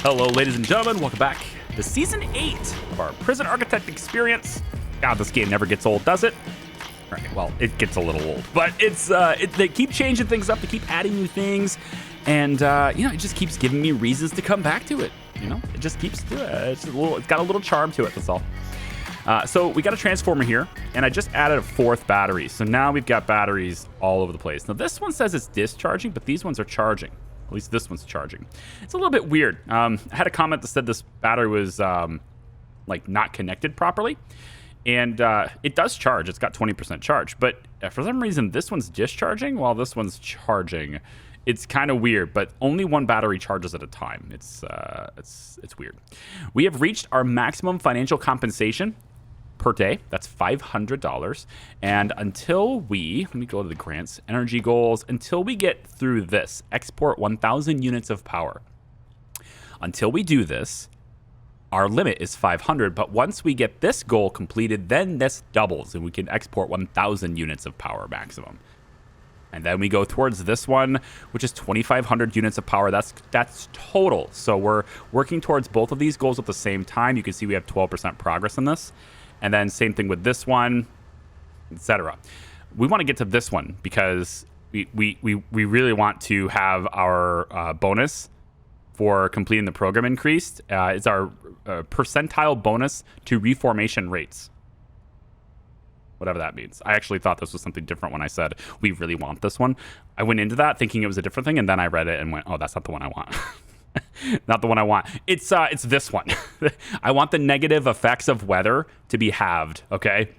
Hello, ladies and gentlemen. Welcome back to Season 8 of our Prison Architect experience. God, this game never gets old, does it? All right, well, it gets a little old, but they keep changing things up. They keep adding new things, and it just keeps giving me reasons to come back to it. It just keeps doing it. It's got a little charm to it. That's all. So we got a transformer here, and I just added a fourth battery. So now we've got batteries all over the place. Now this one says it's discharging, but these ones are charging. At least this one's charging. It's a little bit weird. I had a comment that said this battery was not connected properly. And it does charge. It's got 20% charge. But for some reason, this one's discharging while this one's charging. It's kind of weird, but only one battery charges at a time. It's weird. We have reached our maximum financial compensation per day. That's $500. And until let me go to the grants, energy goals, until we get through this, export 1,000 units of power. Until we do this, our limit is 500, but once we get this goal completed, then this doubles and we can export 1,000 units of power maximum. And then we go towards this one, which is 2,500 units of power. That's total. So we're working towards both of these goals at the same time. You can see we have 12% progress in this. And then same thing with this one, etc. We want to get to this one because we really want to have our bonus for completing the program increased. It's our percentile bonus to reformation rates. Whatever that means. I actually thought this was something different when I said we really want this one. I went into that thinking it was a different thing, and then I read it and went, oh, that's not the one I want. Not the one I want. It's this one. I want the negative effects of weather to be halved, okay?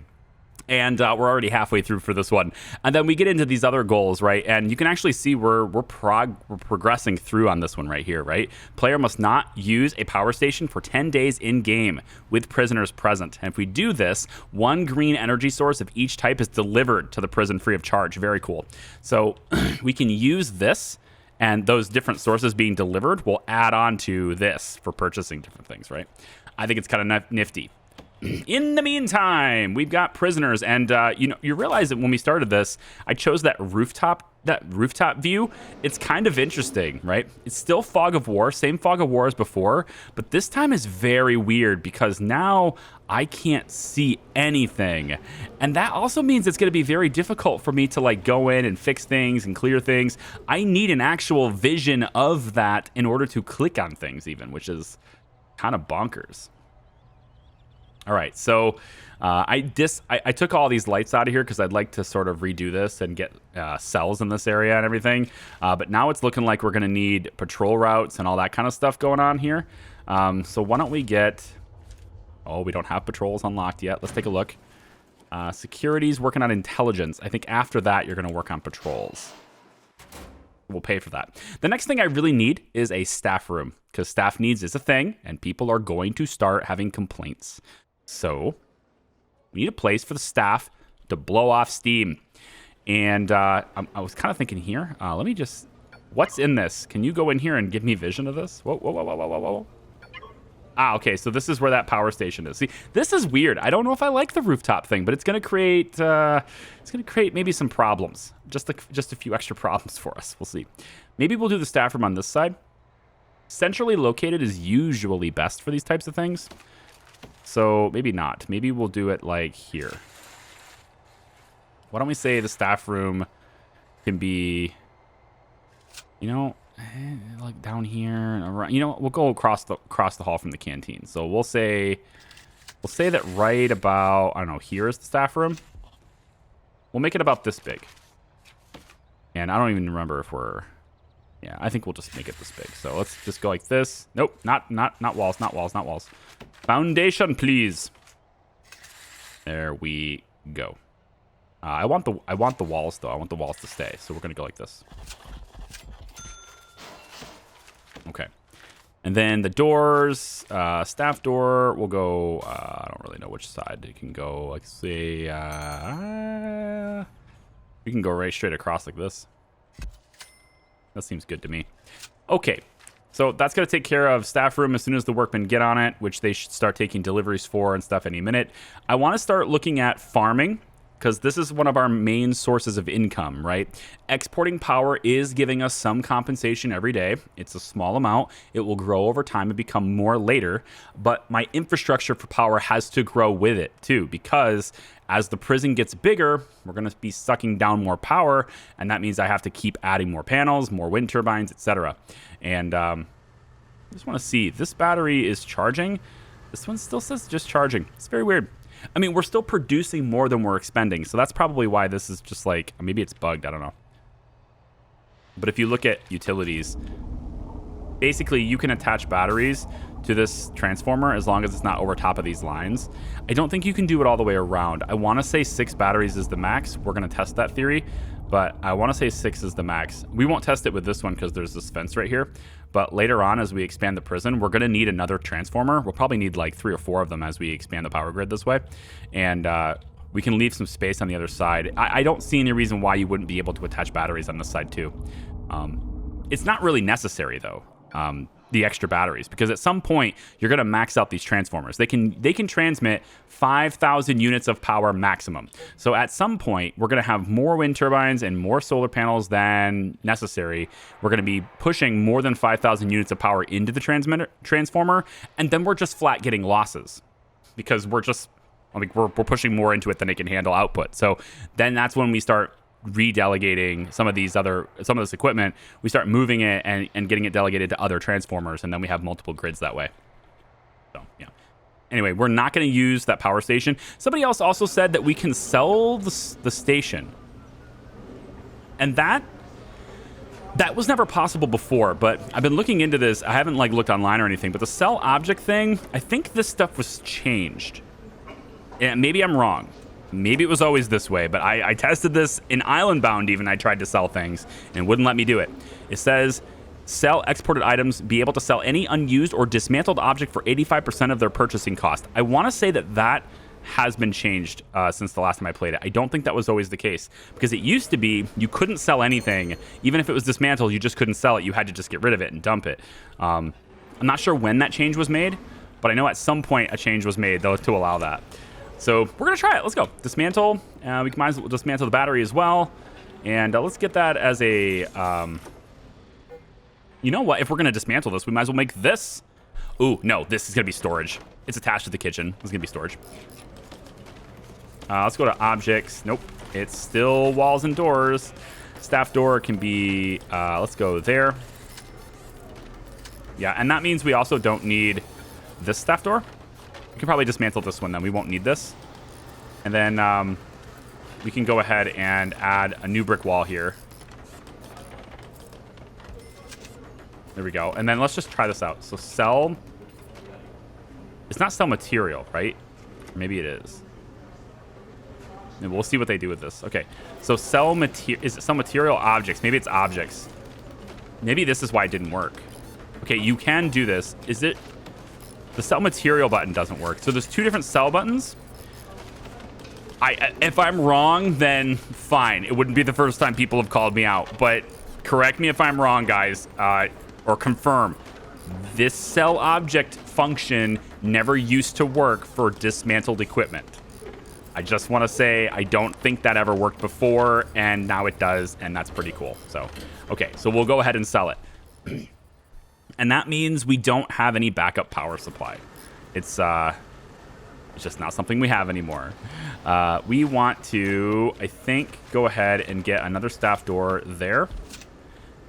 And we're already halfway through for this one. And then we get into these other goals, right? And you can actually see we're progressing through on this one right here, right? Player must not use a power station for 10 days in-game with prisoners present. And if we do this, one green energy source of each type is delivered to the prison free of charge. Very cool. So we can use this, and those different sources being delivered will add on to this for purchasing different things, right? I think it's kind of nifty. In the meantime, we've got prisoners, and you realize that when we started this, I chose that rooftop view. It's kind of interesting, right? It's still fog of war, same fog of war as before, but this time is very weird because now I can't see anything, and that also means it's going to be very difficult for me to go in and fix things and clear things. I need an actual vision of that in order to click on things, even, which is kind of bonkers. All right, so I took all these lights out of here because I'd like to sort of redo this and get cells in this area and everything. But now it's looking like we're going to need patrol routes and all that kind of stuff going on here. So why don't we get... Oh, we don't have patrols unlocked yet. Let's take a look. Security's working on intelligence. I think after that, you're going to work on patrols. We'll pay for that. The next thing I really need is a staff room because staff needs is a thing and people are going to start having complaints. So we need a place for the staff to blow off steam. And I was kind of thinking here, let me just, what's in this? Can you go in here and give me vision of this? Whoa, whoa, whoa, whoa, whoa, whoa. Ah, okay, so this is where that power station is. See, this is weird. I don't know if I like the rooftop thing, but it's going to create maybe some problems. Just a few extra problems for us. We'll see. Maybe we'll do the staff room on this side. Centrally located is usually best for these types of things. So maybe not. Maybe we'll do it like here. Why don't we say the staff room can be, like down here and around. We'll go across the hall from the canteen. So we'll say that right about, I don't know, here is the staff room. We'll make it about this big. And I don't even remember if we're, yeah, I think we'll just make it this big. So let's just go like this. Nope, not walls, not walls, not walls. Foundation, please. There we go. I want the walls though. I want the walls to stay. So we're gonna go like this. Okay. And then the doors, staff door, we'll go, I don't really know which side. It can go, like, say, we can go right straight across like this. That seems good to me. Okay. So that's going to take care of staff room as soon as the workmen get on it, which they should start taking deliveries for and stuff any minute. I want to start looking at farming because this is one of our main sources of income, right? Exporting power is giving us some compensation every day. It's a small amount. It will grow over time and become more later. But my infrastructure for power has to grow with it too, because as the prison gets bigger, we're going to be sucking down more power. And that means I have to keep adding more panels, more wind turbines, etc. And I just want to see, this battery is charging. This one still says just charging. It's very weird. I mean, we're still producing more than we're expending, so that's probably why this is just like, maybe it's bugged, I don't know. But if you look at utilities, basically you can attach batteries to this transformer as long as it's not over top of these lines. I don't think you can do it all the way around. I want to say 6 batteries is the max. We're going to test that theory, but I want to say 6 is the max. We won't test it with this one because there's this fence right here. But later on, as we expand the prison, we're going to need another transformer. We'll probably need like 3 or 4 of them as we expand the power grid this way. And we can leave some space on the other side. I don't see any reason why you wouldn't be able to attach batteries on this side too. It's not really necessary though, the extra batteries, because at some point you're going to max out these transformers. They can transmit 5,000 units of power maximum. So at some point we're going to have more wind turbines and more solar panels than necessary. We're going to be pushing more than 5,000 units of power into the transformer, and then we're just flat getting losses because we're pushing more into it than it can handle output. So then that's when we start redelegating some of this equipment. We start moving it and getting it delegated to other transformers, and then we have multiple grids that way. So yeah. Anyway, we're not going to use that power station. Somebody else also said that we can sell the station, and that was never possible before. But I've been looking into this. I haven't looked online or anything, but the sell object thing, I think this stuff was changed. And maybe I'm wrong. Maybe it was always this way, but I tested this in Island Bound even. I tried to sell things and wouldn't let me do it. It says, sell exported items, be able to sell any unused or dismantled object for 85% of their purchasing cost. I want to say that has been changed since the last time I played it. I don't think that was always the case, because it used to be you couldn't sell anything. Even if it was dismantled, you just couldn't sell it. You had to just get rid of it and dump it. I'm not sure when that change was made, but I know at some point a change was made to allow that. So we're going to try it. Let's go. Dismantle. We might as well dismantle the battery as well. And let's get that as a... you know what? If we're going to dismantle this, we might as well make this. Ooh, no. This is going to be storage. It's attached to the kitchen. It's going to be storage. Let's go to objects. Nope. It's still walls and doors. Staff door can be... let's go there. Yeah, and that means we also don't need this staff door. We can probably dismantle this one then. We won't need this. And then we can go ahead and add a new brick wall here. There we go. And then let's just try this out. So sell... It's not sell material, right? Or maybe it is. And we'll see what they do with this. Okay. So sell material... Is it sell material objects? Maybe it's objects. Maybe this is why it didn't work. Okay, you can do this. Is it... The sell material button doesn't work. So there's 2 different sell buttons. If I'm wrong, then fine. It wouldn't be the first time people have called me out. But correct me if I'm wrong, guys. Or confirm. This sell object function never used to work for dismantled equipment. I just want to say I don't think that ever worked before, and now it does, and that's pretty cool. So, okay, so we'll go ahead and sell it. And that means we don't have any backup power supply. It's just not something we have anymore. We want to, I think, go ahead and get another staff door there.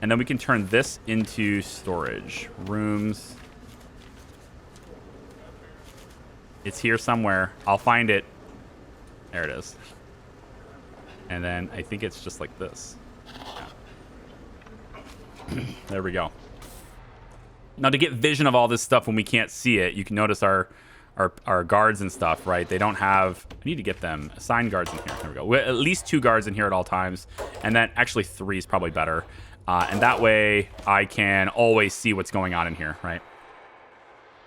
And then we can turn this into storage. Rooms. It's here somewhere. I'll find it. There it is. And then I think it's just like this. Yeah. There we go. Now, to get vision of all this stuff when we can't see it, you can notice our guards and stuff, right? They don't have... I need to get them. Assign guards in here. There we go. At least 2 guards in here at all times. And then actually 3 is probably better. And that way I can always see what's going on in here, right?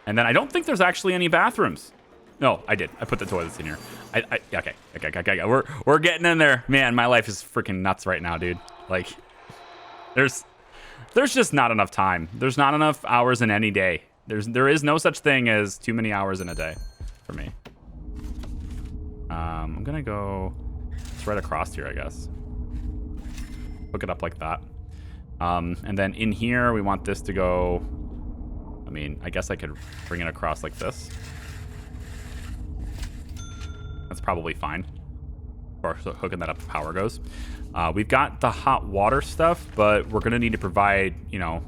And then I don't think there's actually any bathrooms. No, I did. I put the toilets in here. Okay. We're getting in there. Man, my life is freaking nuts right now, dude. Like, there's just not enough time. There's not enough hours in any day. There is no such thing as too many hours in a day for me. I'm gonna go just right across here, I guess. Hook it up like that. And then in here, we want this to go... I mean, I guess I could bring it across like this. That's probably fine. Or hooking that up if power goes. We've got the hot water stuff, but we're going to need to provide, you know,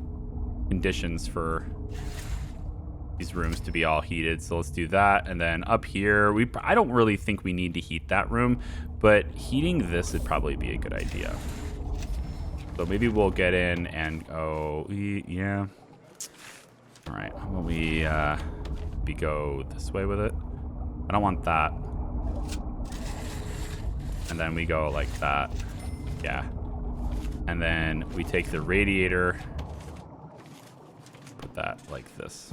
conditions for these rooms to be all heated. So let's do that. And then up here, I don't really think we need to heat that room, but heating this would probably be a good idea. So maybe we'll get in and go, yeah. All right, how about we go this way with it? I don't want that. And then we go like that. Yeah. And then we take the radiator, put that like this.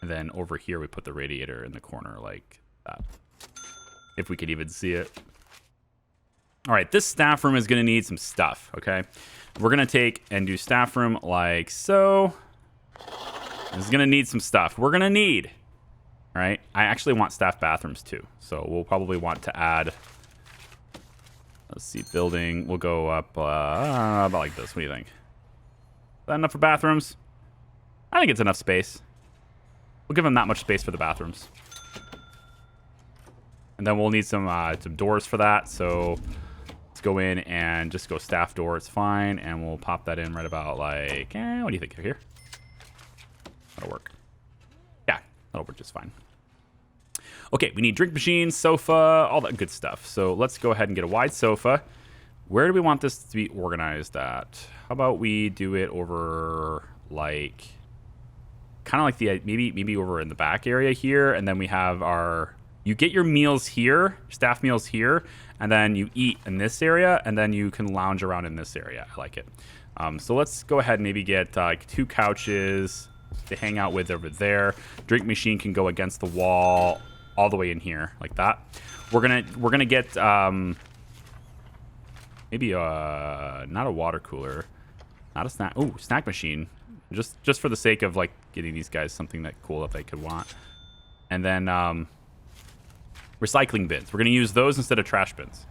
And then over here, we put the radiator in the corner like that. If we could even see it. All right, this staff room is going to need some stuff, okay? We're going to take and do staff room like so. This is going to need some stuff. We're going to need, all right? I actually want staff bathrooms too. So we'll probably want to add, let's see, building. We'll go up about like this. What do you think? Is that enough for bathrooms? I think it's enough space. We'll give them that much space for the bathrooms. And then we'll need some doors for that. So let's go in and just go staff door. It's fine. And we'll pop that in right about like, what do you think here? That'll work. Yeah, that'll work just fine. Okay, we need drink machines, sofa, all that good stuff. So let's go ahead and get a wide sofa. Where do we want this to be organized at? How about we do it over like, kind of like the, maybe over in the back area here. And then we have our, you get your meals here, staff meals here, and then you eat in this area, and then you can lounge around in this area. I like it. So let's go ahead and maybe get like 2 couches to hang out with over there. Drink machine can go against the wall all the way in here like that. We're gonna get maybe not a water cooler, not a snack. Oh, snack machine, just for the sake of like getting these guys something that cool that they could want. And then recycling bins. We're gonna use those instead of trash bins.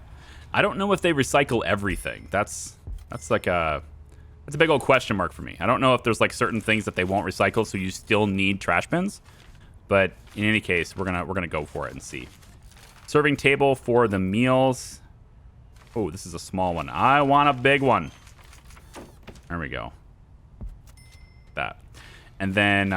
I don't know if they recycle everything. That's like a big old question mark for me. I don't know if there's like certain things that they won't recycle, so you still need trash bins. But in any case, we're gonna go for it and see. Serving table for the meals. Oh, this is a small one. I want a big one. There we go. That. And then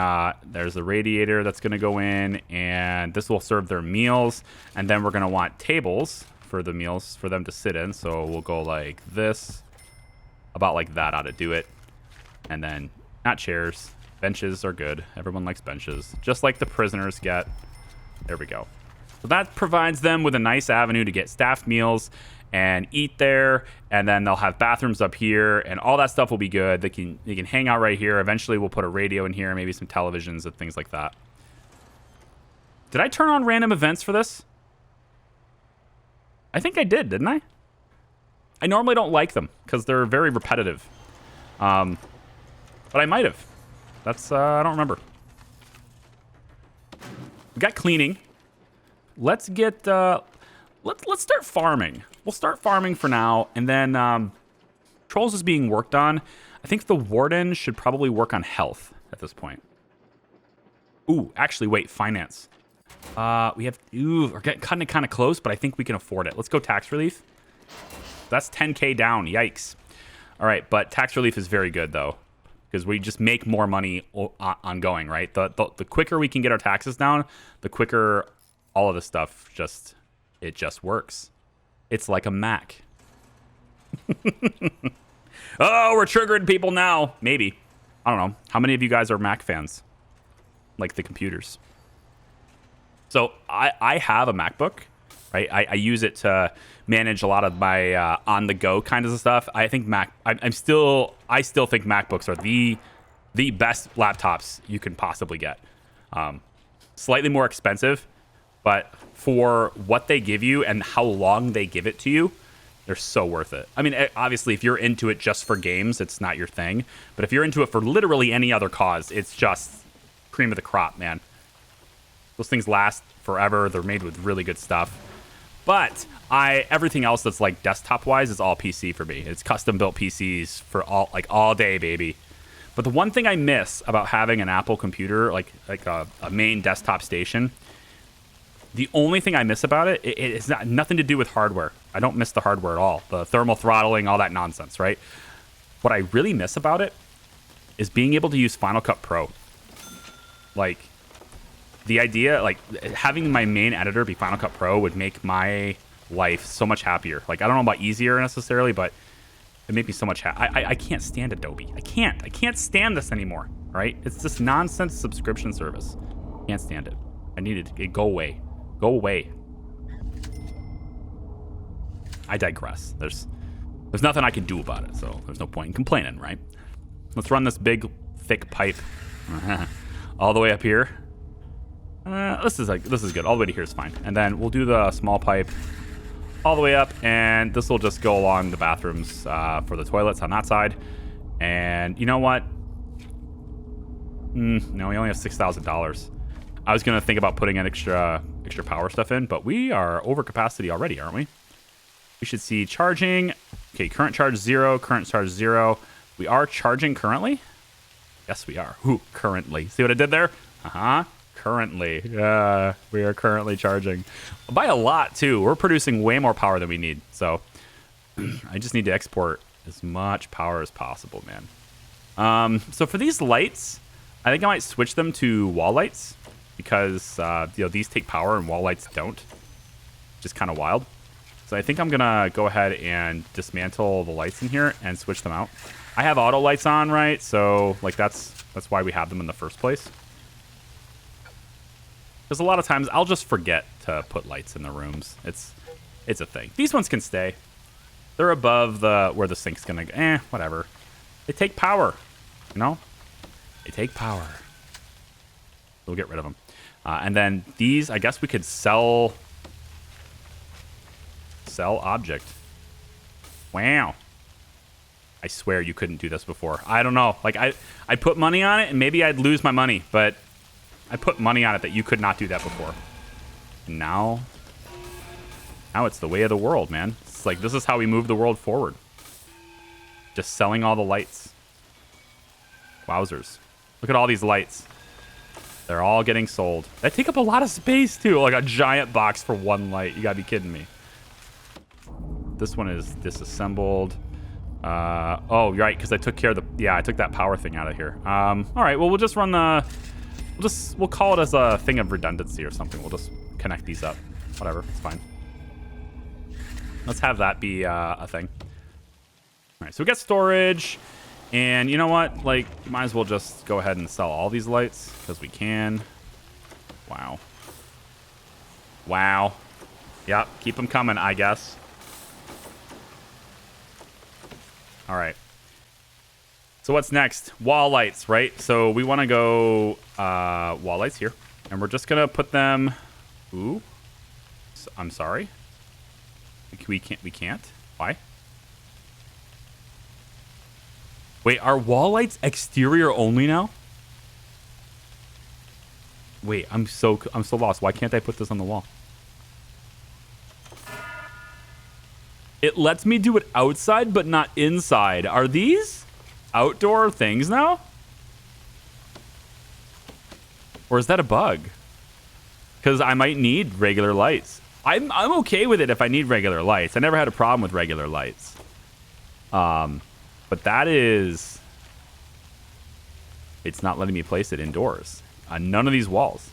there's the radiator that's gonna go in, and this will serve their meals. And then we're gonna want tables for the meals for them to sit in. So we'll go like this. About like that ought to do it. And then not chairs. Benches are good. Everyone likes benches. Just like the prisoners get. There we go. So that provides them with a nice avenue to get staff meals and eat there. And then they'll have bathrooms up here. And all that stuff will be good. They can hang out right here. Eventually we'll put a radio in here. Maybe some televisions and things like that. Did I turn on random events for this? I think I did, didn't I? I normally don't like them because they're very repetitive. But I might have. That's, I don't remember. We got cleaning. Let's get, let's start farming. We'll start farming for now. And then, Trolls is being worked on. I think the Warden should probably work on health at this point. Ooh, actually, wait, finance. We have, we're getting kind of close, but I think we can afford it. Let's go tax relief. That's 10K down. Yikes. All right, but tax relief is very good, though, because we just make more money ongoing, right? The quicker we can get our taxes down, the quicker all of this stuff just works. It's like a Mac. Oh, we're triggering people now. Maybe. I don't know. How many of you guys are Mac fans? Like the computers. So I have a MacBook. Right, I use it to manage a lot of my on-the-go kind of stuff. I think I still think MacBooks are the best laptops you can possibly get. Slightly more expensive, but for what they give you and how long they give it to you, they're so worth it. I mean, obviously, if you're into it just for games, it's not your thing. But if you're into it for literally any other cause, it's just cream of the crop, man. Those things last forever. They're made with really good stuff. But everything else that's like desktop wise is all PC for me. It's custom built PCs for all day, baby. But the one thing I miss about having an Apple computer, like a main desktop station, the only thing I miss about it, it's nothing to do with hardware. I don't miss the hardware at all. The thermal throttling, all that nonsense, right? What I really miss about it is being able to use Final Cut Pro. Like, the idea, like, having my main editor be Final Cut Pro would make my life so much happier. Like, I don't know about easier necessarily, but it made me so much I can't stand Adobe. I can't stand this anymore, right? It's this nonsense subscription service. Can't stand it. I need it to go away. Go away. I digress. There's nothing I can do about it, so there's no point in complaining, right? Let's run this big, thick pipe all the way up here. This is good. All the way to here is fine. And then we'll do the small pipe all the way up, and this will just go along the bathrooms for the toilets on that side. And you know what? No, we only have $6,000. I was gonna think about putting an extra power stuff in, but we are over capacity already, aren't we? We should see charging. Okay, current charge 0, current charge 0. We are charging currently? Yes, we are. Ooh, currently. See what I did there? Currently. We are currently charging. By a lot, too. We're producing way more power than we need. So I just need to export as much power as possible, man. So for these lights, I think I might switch them to wall lights because these take power and wall lights don't. Just kind of wild. So I think I'm gonna go ahead and dismantle the lights in here and switch them out. I have auto lights on, right? So like that's why we have them in the first place. Because a lot of times I'll just forget to put lights in the rooms. It's a thing. These ones can stay. They're above where the sink's gonna go. Whatever. They take power. You know? They take power. We'll get rid of them. And then these, I guess we could sell object. Wow. I swear you couldn't do this before. I don't know. Like I put money on it and maybe I'd lose my money, but I put money on it that you could not do that before. And now it's the way of the world, man. It's like this is how we move the world forward. Just selling all the lights. Wowzers. Look at all these lights. They're all getting sold. They take up a lot of space too. Like a giant box for one light. You gotta be kidding me. This one is disassembled. Oh, right, because I took care of I took that power thing out of here. All right, well, we'll just run we'll call it as a thing of redundancy or something. We'll just connect these up. Whatever, it's fine. Let's have that be a thing. All right, so we got storage. And you know what? Like, might as well just go ahead and sell all these lights because we can. Wow. Wow. Yep, keep them coming, I guess. All right. So what's next? Wall lights, right? So we want to go wall lights here. And we're just going to put them... Ooh. I'm sorry. We can't. Why? Wait, are wall lights exterior only now? Wait, I'm so lost. Why can't I put this on the wall? It lets me do it outside, but not inside. Are these outdoor things now? Or is that a bug? Because I might need regular lights. I'm okay with it if I need regular lights. I never had a problem with regular lights. But that is... It's not letting me place it indoors. On none of these walls.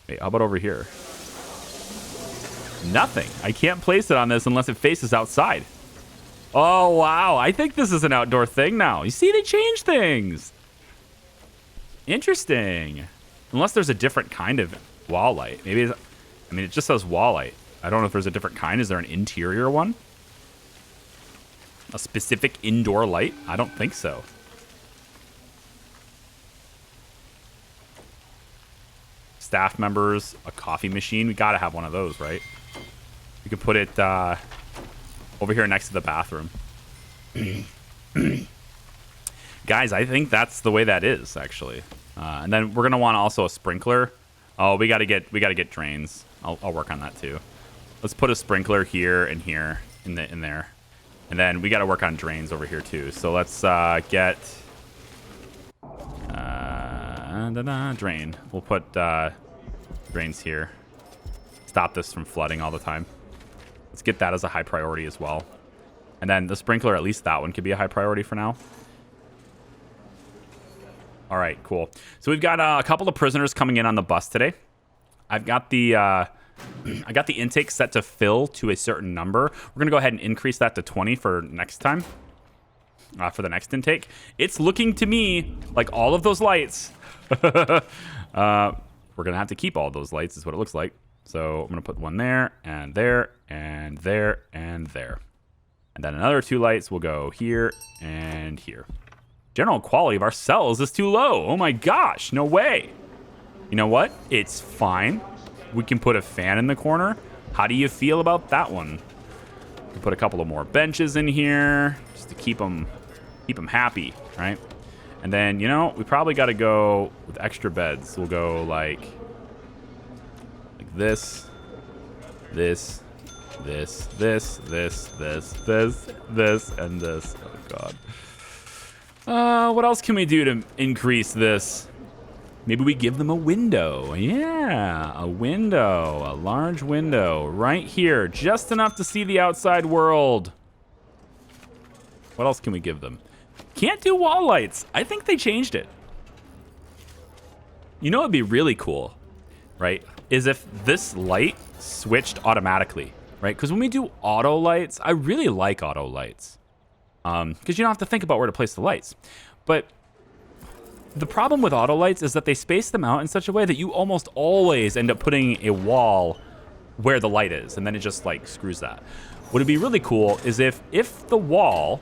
Wait, how about over here? Nothing. I can't place it on this unless it faces outside. Oh, wow. I think this is an outdoor thing now. You see, they change things. Interesting. Unless there's a different kind of wall light. Maybe it's... I mean, it just says wall light. I don't know if there's a different kind. Is there an interior one? A specific indoor light? I don't think so. Staff members, a coffee machine. We gotta have one of those, right? We could put it over here next to the bathroom. Guys, I think that's the way that is, actually. And then we're gonna want also a sprinkler. Oh, we gotta get drains. I'll work on that too. Let's put a sprinkler here and here in there. And then we got to work on drains over here too. So let's get drain. We'll put drains here. Stop this from flooding all the time. Let's get that as a high priority as well. And then the sprinkler, at least that one could be a high priority for now. All right, cool. So we've got a couple of prisoners coming in on the bus today. I've got the I got the intake set to fill to a certain number. We're gonna go ahead and increase that to 20 for next time. For the next intake. It's looking to me like all of those lights. We're gonna have to keep all those lights, is what it looks like. So I'm gonna put one there and there and there and there. And then another 2 lights will go here and here. General quality of our cells is too low. Oh my gosh, no way. You know what? It's fine. We can put a fan in the corner. How do you feel about that one? We can put a couple of more benches in here just to keep them happy, right? And then, you know, we probably got to go with extra beds. We'll go like this, this, this, this, this, this, this, this, and this. Oh God. What else can we do to increase this? Maybe we give them a window. Yeah, a window, a large window right here, just enough to see the outside world. What else can we give them? Can't do wall lights. I think they changed it. You know what would be really cool, right? Is if this light switched automatically, right? Because when we do auto lights, I really like auto lights. Because you don't have to think about where to place the lights. But the problem with auto lights is that they space them out in such a way that you almost always end up putting a wall where the light is, and then it just like screws that. What would be really cool is if the wall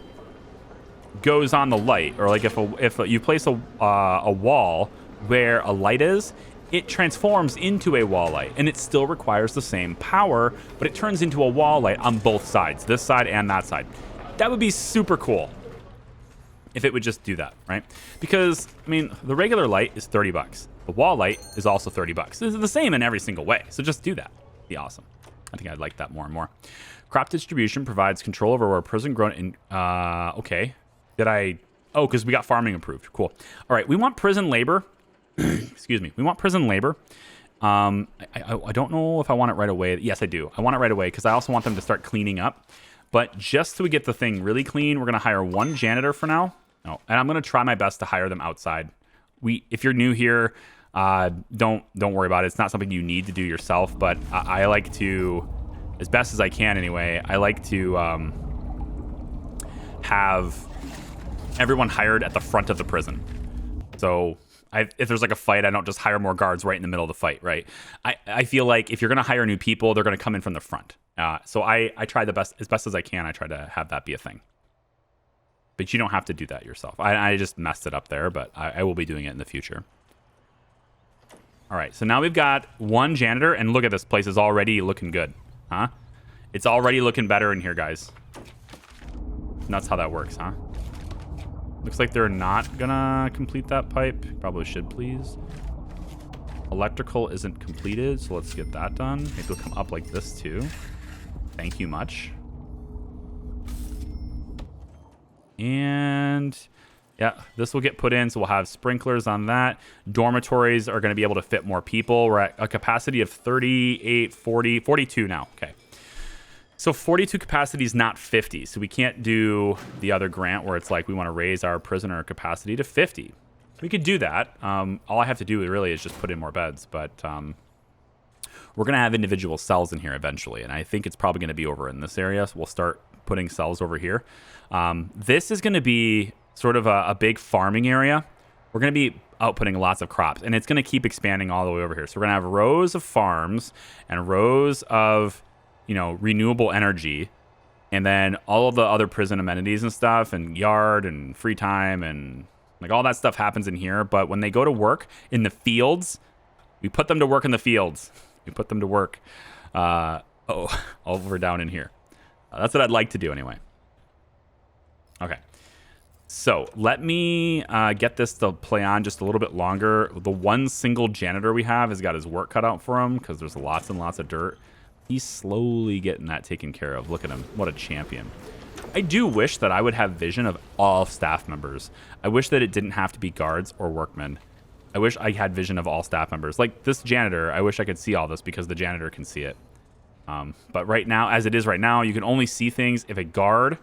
goes on the light, or like if you place a wall where a light is, it transforms into a wall light, and it still requires the same power, but it turns into a wall light on both sides, this side and that side. That would be super cool if it would just do that, right? Because, I mean, the regular light is $30. The wall light is also $30. It's the same in every single way, so just do that. Be awesome. I think I'd like that more and more. Crop distribution provides control over where prison grown in... okay. Oh, because we got farming approved. Cool. All right, we want prison labor. Excuse me. We want prison labor. I don't know if I want it right away. Yes, I do. I want it right away because I also want them to start cleaning up. But just so we get the thing really clean, we're going to hire 1 janitor for now. Oh, and I'm going to try my best to hire them outside. If you're new here, don't worry about it. It's not something you need to do yourself, but I like to, as best as I can anyway, I like to have everyone hired at the front of the prison. So if there's like a fight, I don't just hire more guards right in the middle of the fight, right? I feel like if you're going to hire new people, they're going to come in from the front. So I try as best as I can. I try to have that be a thing. But you don't have to do that yourself. I just messed it up there, but I will be doing it in the future. All right, so now we've got 1 janitor, and look at this place is already looking good, huh? It's already looking better in here, guys. And that's how that works, huh? Looks like they're not gonna complete that pipe. Probably should, please. Electrical isn't completed, so let's get that done. Maybe it'll come up like this too. Thank you much. And yeah, this will get put in, so we'll have sprinklers on that. Dormitories are going to be able to fit more people. We're at a capacity of 38, 40, 42 now. Okay. So 42 capacity is not 50, so we can't do the other grant where it's like we want to raise our prisoner capacity to 50. We could do that. All I have to do really is just put in more beds, but we're going to have individual cells in here eventually, and I think it's probably going to be over in this area, so we'll start putting cells over here. This is going to be sort of a big farming area. We're going to be outputting lots of crops, and it's going to keep expanding all the way over here. So we're going to have rows of farms and rows of, you know, renewable energy, and then all of the other prison amenities and stuff, and yard and free time, and like all that stuff happens in here. But when they go to work in the fields, we put them to work in the fields. We put them to work over down in here. That's what I'd like to do anyway. Okay. So let me get this to play on just a little bit longer. The one single janitor we have has got his work cut out for him because there's lots and lots of dirt. He's slowly getting that taken care of. Look at him. What a champion. I do wish that I would have vision of all staff members. I wish that it didn't have to be guards or workmen. I wish I had vision of all staff members. Like this janitor, I wish I could see all this because the janitor can see it. But right now, as it is right now, you can only see things if a guard...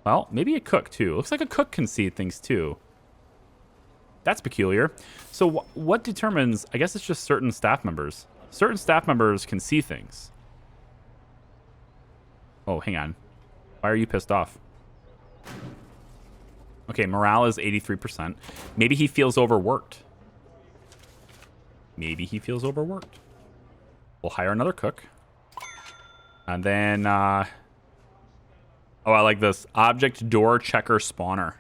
Well, maybe a cook, too. Looks like a cook can see things, too. That's peculiar. So what determines... I guess it's just certain staff members. Certain staff members can see things. Oh, hang on. Why are you pissed off? Okay, morale is 83%. Maybe he feels overworked. Maybe he feels overworked. We'll hire another cook. And then... oh, I like this. Object door checker spawner.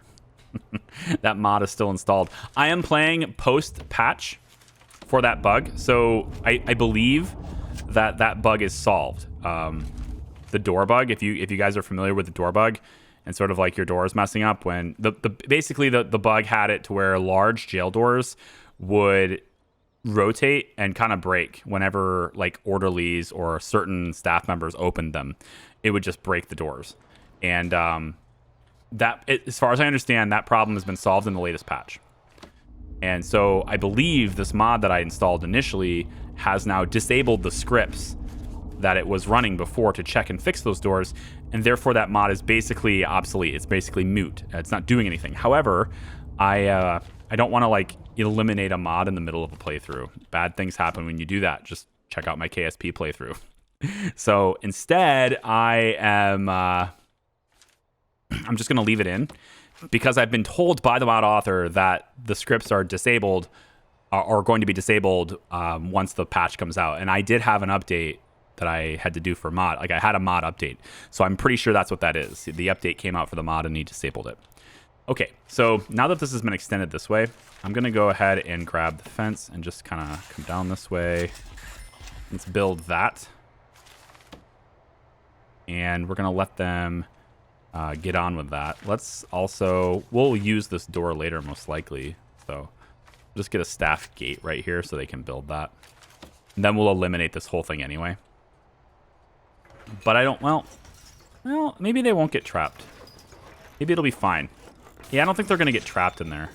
That mod is still installed. I am playing post-patch for that bug. So I believe that that bug is solved. The door bug, if you guys are familiar with the door bug, and sort of like your door is messing up when basically the bug had it to where large jail doors would rotate and kind of break whenever like orderlies or certain staff members opened them. It would just break the doors. And as far as I understand, that problem has been solved in the latest patch. And so I believe this mod that I installed initially has now disabled the scripts that it was running before to check and fix those doors, and therefore that mod is basically obsolete. It's basically moot. It's not doing anything. However, I don't want to like eliminate a mod in the middle of a playthrough. Bad things happen when you do that. Just check out my KSP playthrough. So instead, I am I'm just going to leave it in because I've been told by the mod author that the scripts are disabled, are going to be disabled once the patch comes out. And I did have an update that I had to do for mod. Like I had a mod update. So I'm pretty sure that's what that is. The update came out for the mod and he disabled it. Okay, so now that this has been extended this way, I'm going to go ahead and grab the fence and just kind of come down this way. Let's build that. And we're going to let them get on with that. Let's also... We'll use this door later, most likely. So just get a staff gate right here so they can build that. And then we'll eliminate this whole thing anyway. But I don't... Well, maybe they won't get trapped. Maybe it'll be fine. Yeah, I don't think they're going to get trapped in there.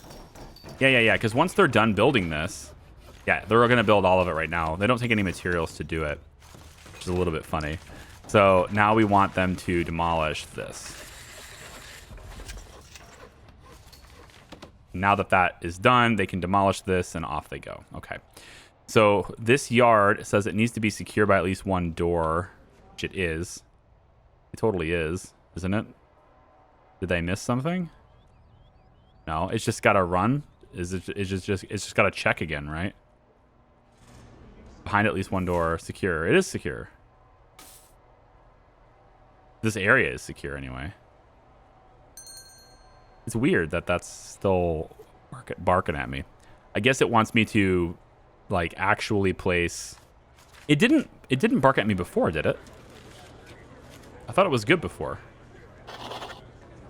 Yeah. Because once they're done building this... Yeah, they're going to build all of it right now. They don't take any materials to do it, which is a little bit funny. So now we want them to demolish this. Now that that is done, they can demolish this and off they go. Okay. So this yard says it needs to be secure by at least one door, which it is. It totally is, isn't it? Did I miss something? No, it's just got to run. It's just got to check again, right? Behind at least one door, secure. It is secure. This area is secure anyway. It's weird that that's still barking at me. I guess it wants me to like actually place... It didn't bark at me before, did it? I thought it was good before.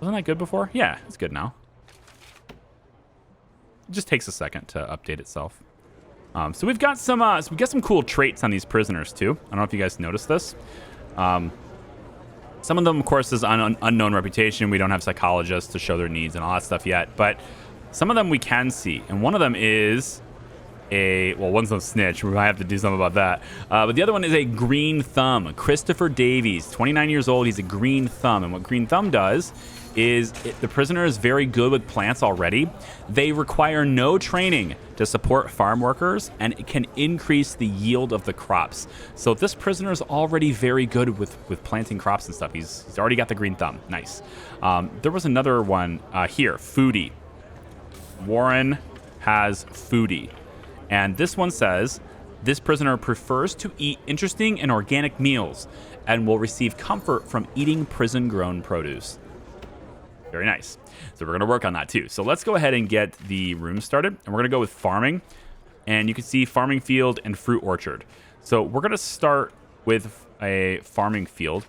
Wasn't that good before? Yeah, it's good now. It just takes a second to update itself. So we've got some cool traits on these prisoners too. I don't know if you guys noticed this. Some of them, of course, is on unknown reputation. We don't have psychologists to show their needs and all that stuff yet. But some of them we can see. And one of them is one's a snitch. We might have to do something about that. But the other one is a green thumb. Christopher Davies, 29 years old. He's a green thumb. And what green thumb does is the prisoner is very good with plants already. They require no training to support farm workers, and it can increase the yield of the crops. So this prisoner is already very good with planting crops and stuff. He's already got the green thumb. Nice. There was another one here, foodie. Warren has foodie. And this one says, this prisoner prefers to eat interesting and organic meals and will receive comfort from eating prison-grown produce. Very nice. So we're going to work on that too. So let's go ahead and get the room started. And we're going to go with farming. And you can see farming field and fruit orchard. So we're going to start with a farming field.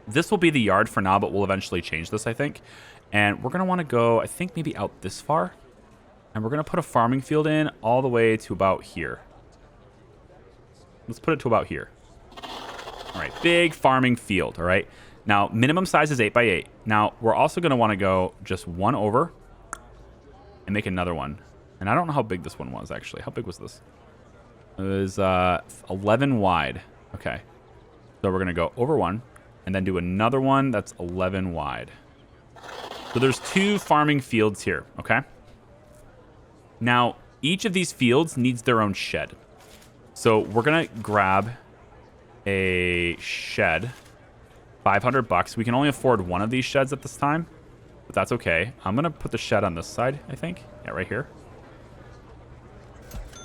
This will be the yard for now, but we'll eventually change this, I think. And we're going to want to go, I think, maybe out this far. And we're going to put a farming field in all the way to about here. Let's put it to about here. All right, big farming field, all right? Now, minimum size is 8 by 8. Now, we're also going to want to go just one over and make another one. And I don't know how big this one was, actually. How big was this? It was 11 wide. Okay. So we're going to go over one and then do another one that's 11 wide. So there's 2 farming fields here, okay? Now, each of these fields needs their own shed. So we're going to grab a shed, $500. We can only afford one of these sheds at this time, but that's okay. I'm going to put the shed on this side, I think. Yeah, right here.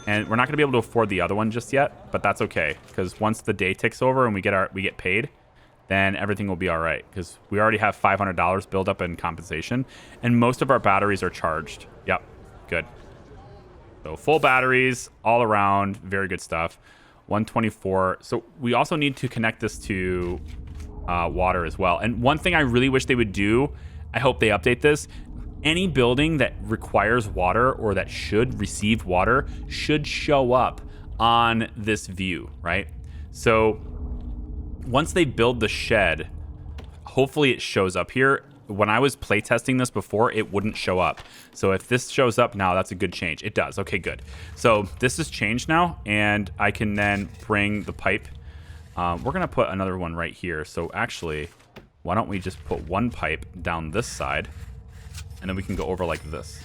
And we're not going to be able to afford the other one just yet, but that's okay, because once the day ticks over and we get paid, then everything will be all right, because we already have $500 built up in compensation, and most of our batteries are charged. Yep, good. So full batteries all around, very good stuff. 124. So we also need to connect this to water as well. And one thing I really wish they would do, I hope they update this, any building that requires water or that should receive water should show up on this view, right? So once they build the shed, hopefully it shows up here. When I was playtesting this before, it wouldn't show up. So if this shows up now, that's a good change. It does. Okay, good. So this has changed now, and I can then bring the pipe. We're going to put another one right here. So actually, why don't we just put one pipe down this side, and then we can go over like this.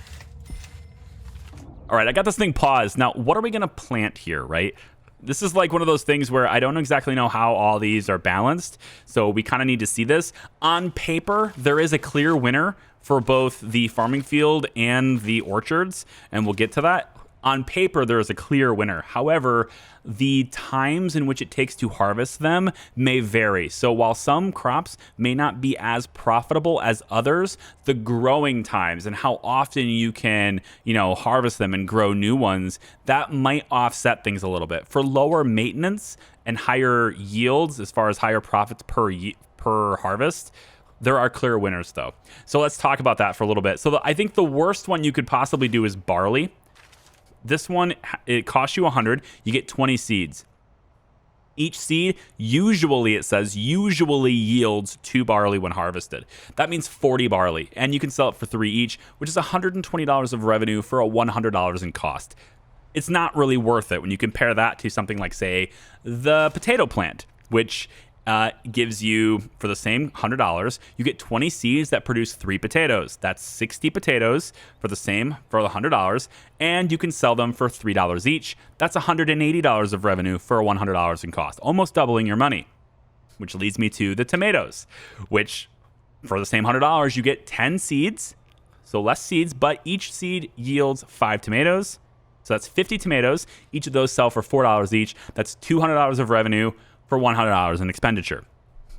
All right, I got this thing paused. Now, what are we going to plant here, right? This is like one of those things where I don't exactly know how all these are balanced, so we kind of need to see this. On paper, there is a clear winner for both the farming field and the orchards, and we'll get to that. On paper, there is a clear winner. However, the times in which it takes to harvest them may vary. So while some crops may not be as profitable as others, the growing times and how often you can, harvest them and grow new ones, that might offset things a little bit. For lower maintenance and higher yields, as far as higher profits per harvest, there are clear winners though. So let's talk about that for a little bit. So I think the worst one you could possibly do is barley. This one, it costs you 100. You get 20 seeds. Each seed, it says, usually yields 2 barley when harvested. That means 40 barley, and you can sell it for 3 each, which is $120 of revenue for a $100 in cost. It's not really worth it when you compare that to something like, say, the potato plant, which gives you, for the same $100, you get 20 seeds that produce 3 potatoes. That's 60 potatoes for the $100, and you can sell them for $3 each. That's $180 of revenue for $100 in cost, almost doubling your money. Which leads me to the tomatoes, which for the same $100, you get 10 seeds, so less seeds, but each seed yields 5 tomatoes. So that's 50 tomatoes. Each of those sell for $4 each. That's $200 of revenue for $100 in expenditure.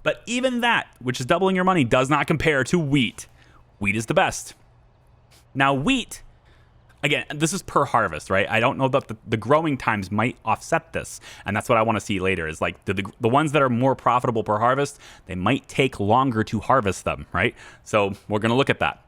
But even that, which is doubling your money, does not compare to wheat. Wheat is the best. Now wheat, again, this is per harvest, right? I don't know that the growing times might offset this. And that's what I want to see later is like the ones that are more profitable per harvest, they might take longer to harvest them, right? So we're going to look at that.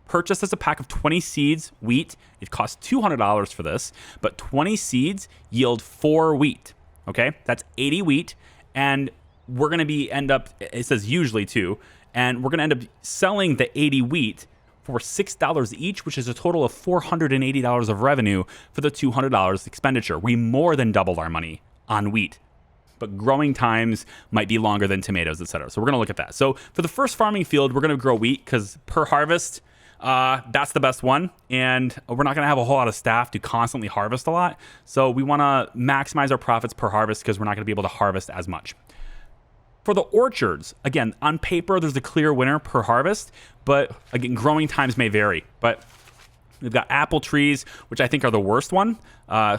Purchased as a pack of 20 seeds wheat. It costs $200 for this, but 20 seeds yield 4 wheat. Okay, that's 80 wheat, and we're going to it says usually too, and we're going to end up selling the 80 wheat for $6 each, which is a total of $480 of revenue for the $200 expenditure. We more than doubled our money on wheat, but growing times might be longer than tomatoes, etc. So we're going to look at that. So for the first farming field, we're going to grow wheat because per harvest, that's the best one, and we're not going to have a whole lot of staff to constantly harvest a lot, so we want to maximize our profits per harvest because we're not going to be able to harvest as much. For the orchards, again, on paper, there's a clear winner per harvest, but again, growing times may vary. But we've got apple trees, which I think are the worst one.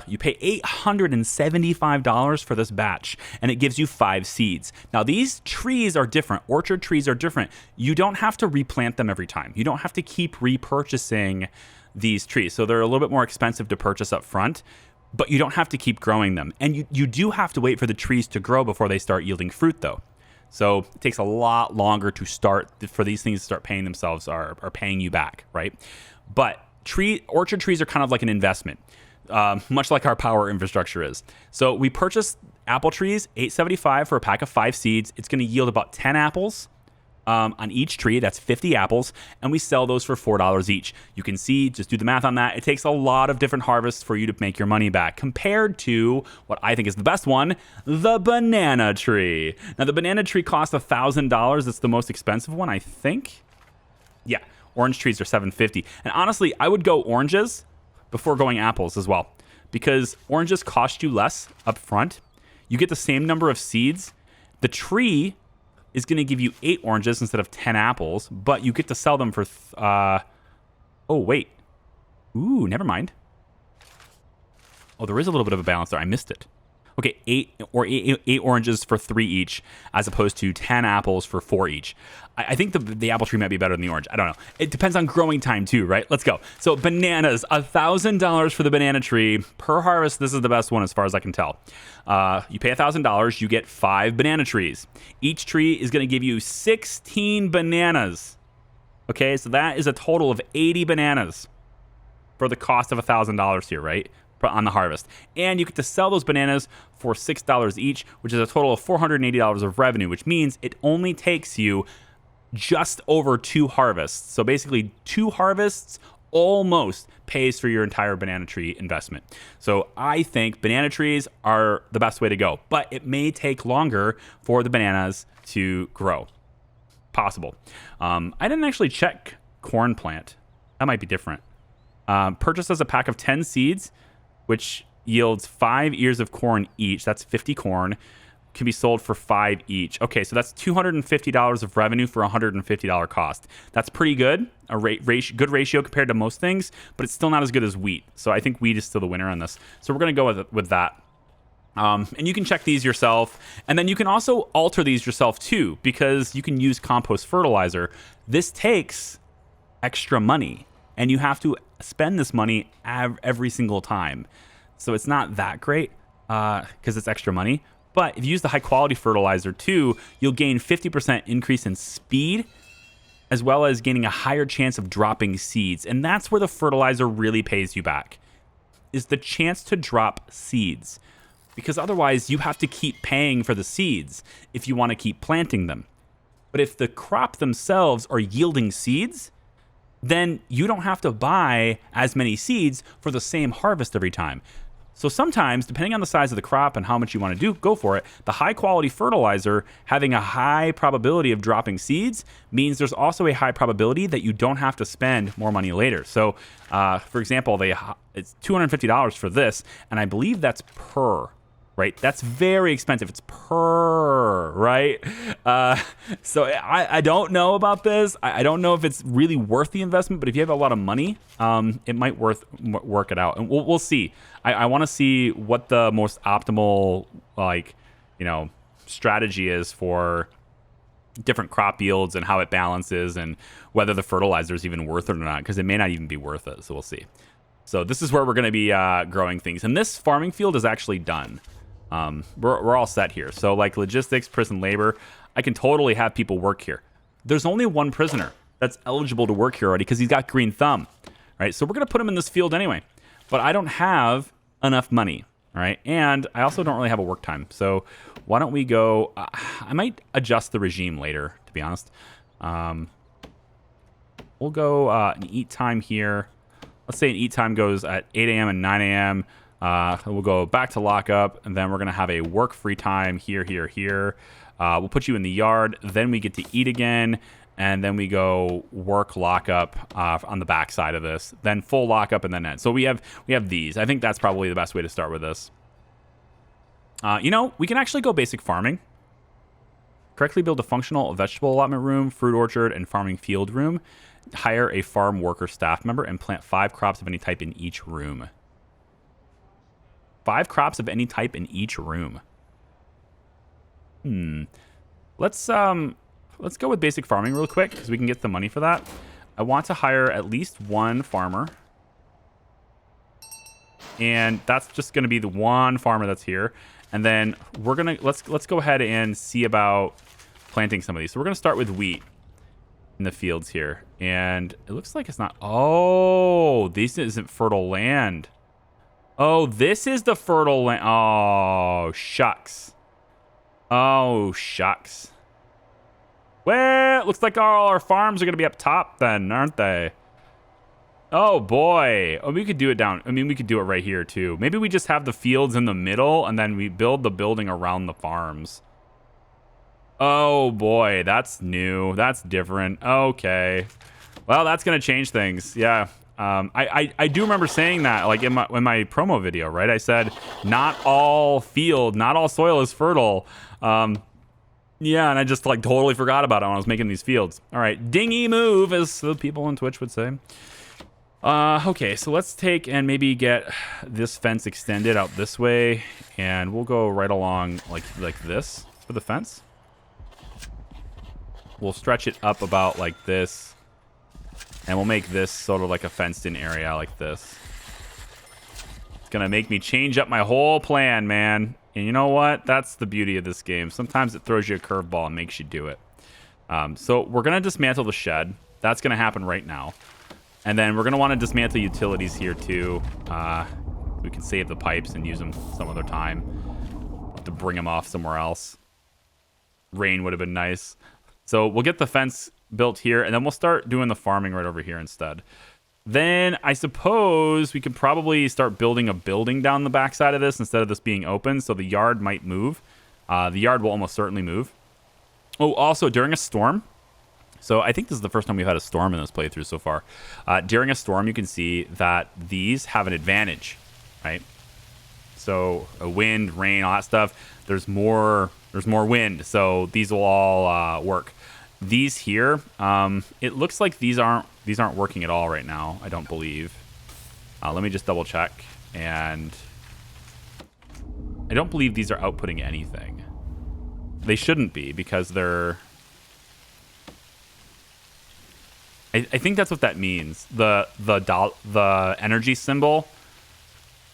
You pay $875 for this batch, and it gives you 5 seeds. Now, these trees are different. Orchard trees are different. You don't have to replant them every time. You don't have to keep repurchasing these trees. So they're a little bit more expensive to purchase up front, but you don't have to keep growing them. And you do have to wait for the trees to grow before they start yielding fruit, though. So it takes a lot longer for these things to start paying themselves or paying you back, right? But orchard trees are kind of like an investment. Much like our power infrastructure is. So we purchased apple trees, $8.75 for a pack of 5 seeds. It's going to yield about 10 apples on each tree. That's 50 apples, and we sell those for $4 each. You can see, just do the math on that. It takes a lot of different harvests for you to make your money back, compared to what I think is the best one, the banana tree. Now, the banana tree costs $1,000. It's the most expensive one, I think. Yeah, orange trees are $750. And honestly, I would go oranges before going apples as well, because oranges cost you less up front. You get the same number of seeds. The tree is going to give you 8 oranges instead of 10 apples, but you get to sell them for oh wait, ooh, never mind. Oh, there is a little bit of a balance there. I missed it. Okay, 8 oranges for 3 each, as opposed to 10 apples for 4 each. I think the apple tree might be better than the orange. I don't know. It depends on growing time too, right? Let's go. So bananas, $1,000 for the banana tree per harvest. This is the best one as far as I can tell. You pay $1,000, you get 5 banana trees. Each tree is going to give you 16 bananas. Okay, so that is a total of 80 bananas for the cost of $1,000 here, right? On the harvest. And you get to sell those bananas for $6 each, which is a total of $480 of revenue, which means it only takes you just over 2 harvests. So basically 2 harvests almost pays for your entire banana tree investment. So I think banana trees are the best way to go, but it may take longer for the bananas to grow. Possible. I didn't actually check corn plant. That might be different. Purchase as a pack of 10 seeds, which yields 5 ears of corn each. That's 50 corn. Can be sold for 5 each. Okay, so that's $250 of revenue for $150 cost. That's pretty good. Good ratio compared to most things, but it's still not as good as wheat. So I think wheat is still the winner on this. So we're going to go with that. And you can check these yourself. And then you can also alter these yourself too, because you can use compost fertilizer. This takes extra money, and you have to spend this money every single time. So it's not that great because it's extra money. But if you use the high quality fertilizer too, you'll gain 50% increase in speed, as well as gaining a higher chance of dropping seeds. And that's where the fertilizer really pays you back, is the chance to drop seeds. Because otherwise you have to keep paying for the seeds if you want to keep planting them. But if the crop themselves are yielding seeds, then you don't have to buy as many seeds for the same harvest every time. So sometimes, depending on the size of the crop and how much you want to go for it, the high quality fertilizer having a high probability of dropping seeds means there's also a high probability that you don't have to spend more money later. So for example, it's $250 for this, and I believe that's per. Right? That's very expensive. It's per, right? So I don't know about this. I don't know if it's really worth the investment, but if you have a lot of money, it might work it out. And we'll see. I want to see what the most optimal, strategy is for different crop yields and how it balances, and whether the fertilizer is even worth it or not, because it may not even be worth it. So we'll see. So this is where we're going to be growing things. And this farming field is actually done. We're all set here. So like logistics, prison labor, I can totally have people work here. There's only one prisoner that's eligible to work here already because he's got green thumb, right? So we're going to put him in this field anyway, but I don't have enough money, all right? And I also don't really have a work time. So why don't we go, I might adjust the regime later, to be honest. We'll go an eat time here. Let's say an eat time goes at 8 a.m. and 9 a.m. We'll go back to lockup, and then we're going to have a work free time here. We'll put you in the yard, then we get to eat again, and then we go work lockup on the back side of this, then full lockup, and then end. So we have these. I think that's probably the best way to start with this. We can actually go basic farming. Correctly build a functional vegetable allotment room, fruit orchard, and farming field room. Hire a farm worker staff member and plant 5 crops of any type in each room. 5 crops of any type in each room. Let's go with basic farming real quick, because we can get the money for that. I want to hire at least 1 farmer. And that's just going to be the 1 farmer that's here. And then we're going to let's go ahead and see about planting some of these. So we're going to start with wheat in the fields here. And it looks like it's not. Oh, this isn't fertile land. Oh, this is the fertile land. Oh, shucks. Oh, shucks. Well, it looks like all our farms are going to be up top then, aren't they? Oh, boy. Oh, we could do it down. I mean, we could do it right here, too. Maybe we just have the fields in the middle, and then we build the building around the farms. Oh, boy. That's new. That's different. Okay. Well, that's going to change things. Yeah. I do remember saying that, like, in my promo video, right? I said, not all soil is fertile. Yeah, and I just, like, totally forgot about it when I was making these fields. All right. Dingy move, as the people on Twitch would say. Okay, so let's take and maybe get this fence extended out this way, and we'll go right along like this for the fence. We'll stretch it up about like this, and we'll make this sort of like a fenced-in area like this. It's gonna make me change up my whole plan, man. And you know what? That's the beauty of this game. Sometimes it throws you a curveball and makes you do it. So we're gonna dismantle the shed. That's gonna happen right now. And then we're going to want to dismantle utilities here, too. We can save the pipes and use them some other time. We'll have to bring them off somewhere else. Rain would have been nice. So we'll get the fence built here, and then we'll start doing the farming right over here instead. Then I suppose we could probably start building a building down the backside of this instead of this being open, so the yard might move. The yard will almost certainly move. Oh, also, during a storm... So I think this is the first time we've had a storm in this playthrough so far. During a storm, you can see that these have an advantage, right? So a wind, rain, all that stuff. There's more wind, so these will all work. These here, it looks like these aren't working at all right now. I don't believe. Let me just double check, and I don't believe these are outputting anything. They shouldn't be because they're. I think that's what that means. The energy symbol.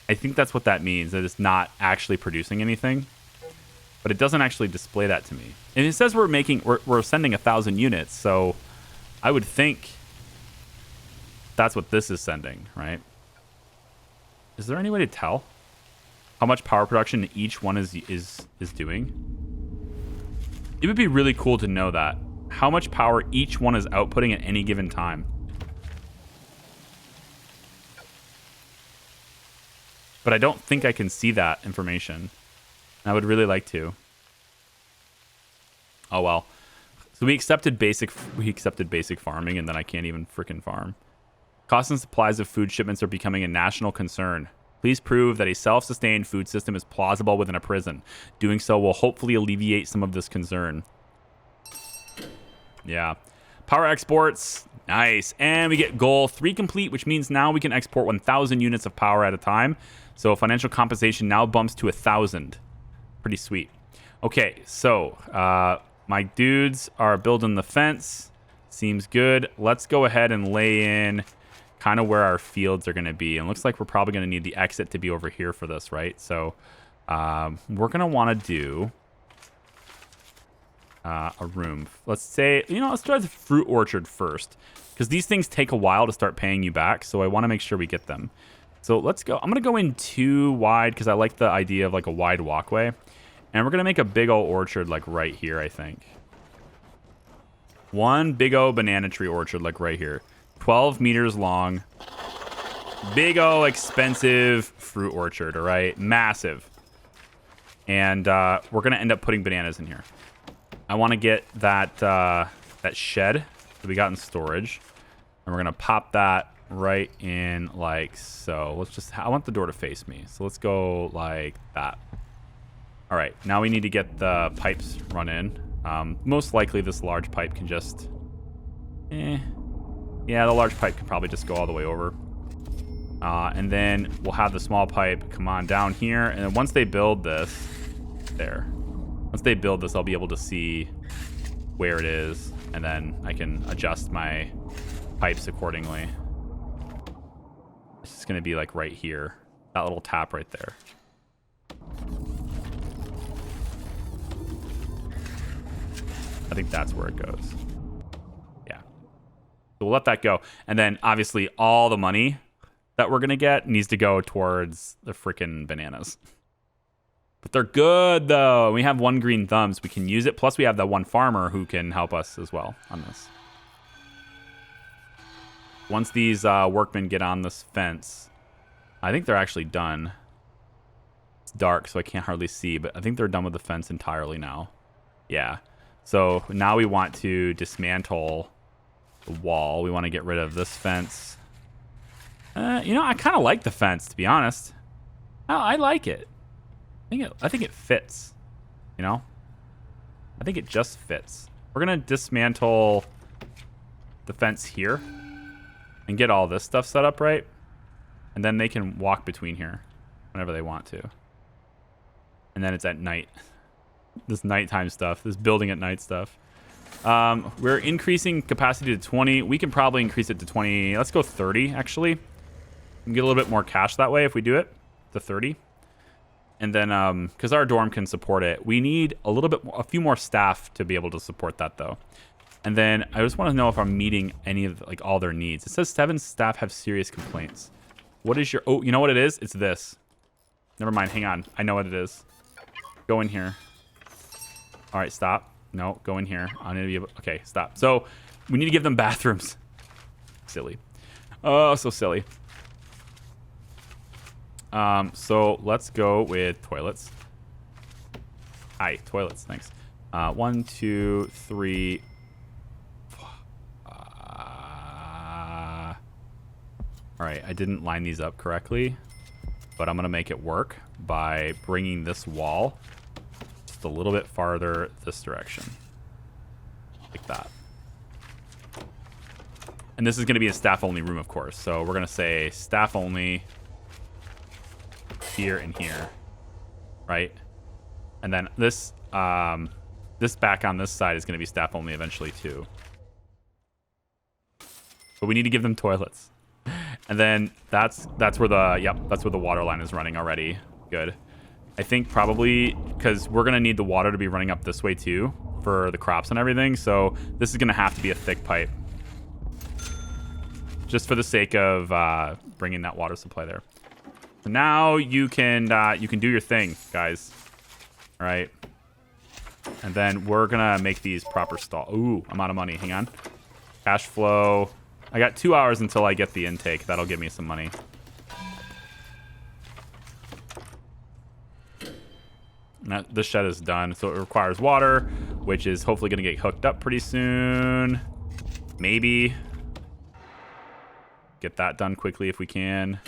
I think that's what that means. That it's not actually producing anything, but it doesn't actually display that to me. And it says we're sending 1,000 units. So I would think that's what this is sending, right? Is there any way to tell how much power production each one is doing? It would be really cool to know that. How much power each one is outputting at any given time. But I don't think I can see that information. I would really like to. Oh well. So we accepted basic farming, and then I can't even freaking farm. Costs and supplies of food shipments are becoming a national concern. Please prove that a self-sustained food system is plausible within a prison. Doing so will hopefully alleviate some of this concern. Yeah. Power exports. Nice. And we get goal 3 complete, which means now we can export 1,000 units of power at a time. So financial compensation now bumps to 1,000. Pretty sweet. Okay, so my dudes are building the fence. Seems good. Let's go ahead and lay in kind of where our fields are going to be. And it looks like we're probably going to need the exit to be over here for this, right? So we're going to want to do... a room. Let's say, let's try the fruit orchard first, because these things take a while to start paying you back, so I want to make sure we get them. So let's go. I'm going to go in too wide because I like the idea of like a wide walkway. And we're going to make a big old orchard like right here, I think. One big old banana tree orchard like right here. 12 meters long. Big old expensive fruit orchard, all right? Massive. And we're going to end up putting bananas in here. I want to get that that shed that we got in storage, and we're gonna pop that right in like so. I want the door to face me, so let's go like that. All right, now we need to get the pipes run in. Most likely this large pipe can just, yeah, the large pipe can probably just go all the way over. And then we'll have the small pipe come on down here, and then once they build this, there. Once they build this, I'll be able to see where it is, and then I can adjust my pipes accordingly. It's just going to be like right here. That little tap right there. I think that's where it goes. Yeah. So we'll let that go. And then, obviously, all the money that we're going to get needs to go towards the freaking bananas. But they're good, though. We have 1 green thumbs. We can use it. Plus, we have that 1 farmer who can help us as well on this. Once these workmen get on this fence, I think they're actually done. It's dark, so I can't hardly see, but I think they're done with the fence entirely now. Yeah. So now we want to dismantle the wall. We want to get rid of this fence. You know, I kind of like the fence, to be honest. I like it. I think it fits. You know? I think it just fits. We're going to dismantle the fence here and get all this stuff set up right. And then they can walk between here whenever they want to. And then it's at night. This nighttime stuff, this building at night stuff. We're increasing capacity to 20. We can probably increase it to 20. Let's go 30, actually. We can get a little bit more cash that way if we do it to 30. And then, because our dorm can support it, we need a few more staff to be able to support that, though. And then I just want to know if I'm meeting any of, like, all their needs. It says 7 staff have serious complaints. What is your... Oh, you know what it is? It's this. Never mind. Hang on. I know what it is. Go in here. All right, stop. No, go in here. I'm gonna be able... Okay, stop. So we need to give them bathrooms. Silly. Oh, so silly. So let's go with toilets. Hi, toilets. Thanks. 1, 2, 3. All right, I didn't line these up correctly, but I'm gonna make it work by bringing this wall just a little bit farther this direction, like that. And this is gonna be a staff-only room, of course. So we're gonna say staff-only here and here, right? And then this this back on this side is gonna be staff-only eventually too. But we need to give them toilets. And then that's where the water line is running already. Good. I think probably because we're gonna need the water to be running up this way too for the crops and everything. So this is gonna have to be a thick pipe, just for the sake of bringing that water supply there. So now you can do your thing, guys. All right. And then we're gonna make these proper stall. Ooh, I'm out of money. Hang on. Cash flow. I got 2 hours until I get the intake. That'll give me some money. This shed is done, so it requires water, which is hopefully going to get hooked up pretty soon. Maybe. Get that done quickly if we can.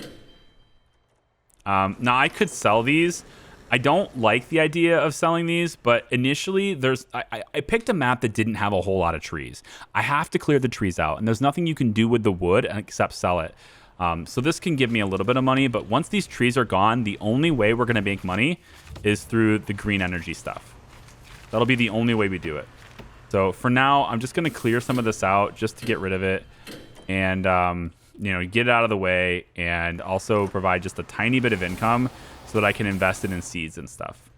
Now, I could sell these. I don't like the idea of selling these, but initially I picked a map that didn't have a whole lot of trees. I have to clear the trees out, and there's nothing you can do with the wood except sell it. So this can give me a little bit of money, but once these trees are gone, the only way we're going to make money is through the green energy stuff. That'll be the only way we do it. So for now, I'm just going to clear some of this out just to get rid of it and, get it out of the way, and also provide just a tiny bit of income so that I can invest it in seeds and stuff.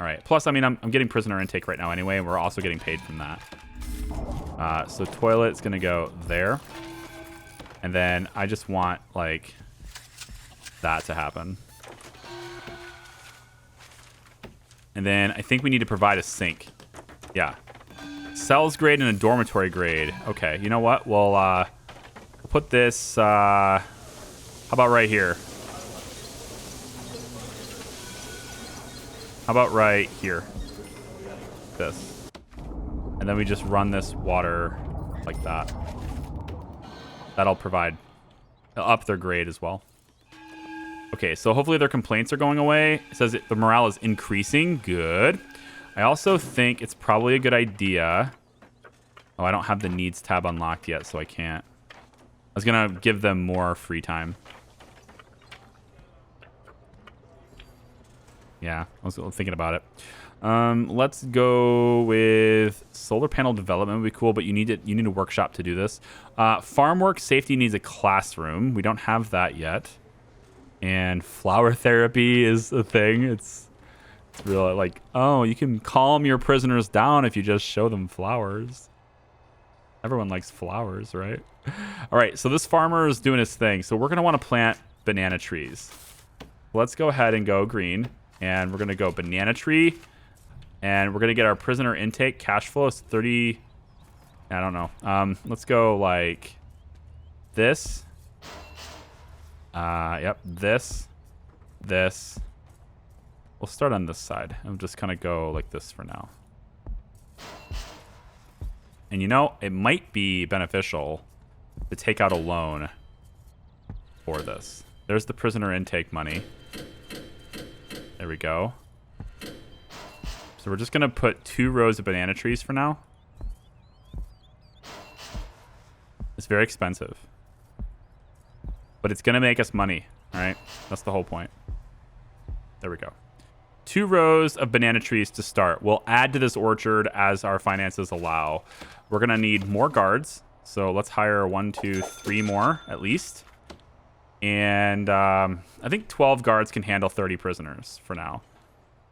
All right. Plus, I mean, I'm getting prisoner intake right now anyway, and we're also getting paid from that. So toilet's going to go there. And then I just want, like, that to happen. And then I think we need to provide a sink. Yeah. Cells grade and a dormitory grade. Okay, you know what? We'll put this... how about right here? How about right here? This. And then we just run this water like that. That'll provide up their grade as well. Okay, so hopefully their complaints are going away. It says the morale is increasing. Good. I also think it's probably a good idea. Oh, I don't have the needs tab unlocked yet, so I can't. I was going to give them more free time. Yeah, I was thinking about it. Let's go with solar panel development would be cool, but you need a workshop to do this. Farm work safety needs a classroom. We don't have that yet. And flower therapy is a thing. It's really like, oh, you can calm your prisoners down if you just show them flowers. Everyone likes flowers, right? All right, so this farmer is doing his thing. So we're going to want to plant banana trees. Let's go ahead and go green. And we're going to go banana tree. And we're going to get our prisoner intake. Cash flow is 30. I don't know. Let's go like this. Yep, this. We'll start on this side. I'm just kind of go like this for now. And you know, it might be beneficial to take out a loan for this. There's the prisoner intake money. There we go. So we're just going to put 2 rows of banana trees for now. It's very expensive. But it's going to make us money, all right? That's the whole point. There we go. 2 rows of banana trees to start. We'll add to this orchard as our finances allow. We're going to need more guards. So let's hire 1, 2, 3 more at least. And I think 12 guards can handle 30 prisoners for now.